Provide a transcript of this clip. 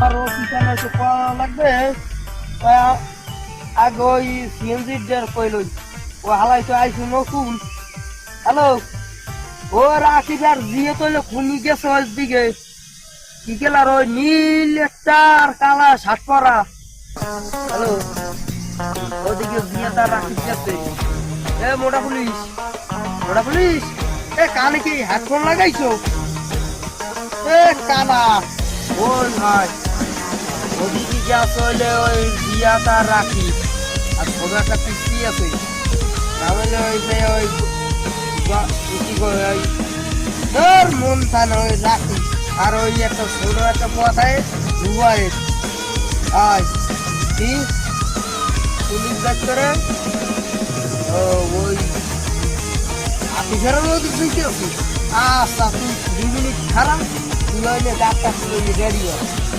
আরো পিছনে এসে পড়া লাগবে আগে ওই সিএনজি ডের কইলই ও হালাই তো আইসু নতুন হ্যালো ও রাকিব আর দিয়ে তো খুনি গেছে ওই দিকে কি গেলার ওই নীল একটা আর কালা শার্ট পরা হ্যালো ওদিকে দিয়ে তার রাকিব গেছে এ মোটা পুলিশ এ কানে কি হেডফোন লাগাইছো এ কানা বল ভাই ওদিকে গ্যাস হইলে ওই দিয়া তার রাখি আর ছোট একটা পিস্তি আছে তাহলে ওই যে ওই কি করে ওই তোর মন থান ওই রাখি আর ওই একটা ছোট একটা পথায় ধুয়ায় আয় কি পুলিশ ব্যাগ করে ও ওই অফিসারের মধ্যে বুঝতে আছি আচ্ছা তুই 2 মিনিট খারাপ তুই লইলে ডাক্তার তুই রেডি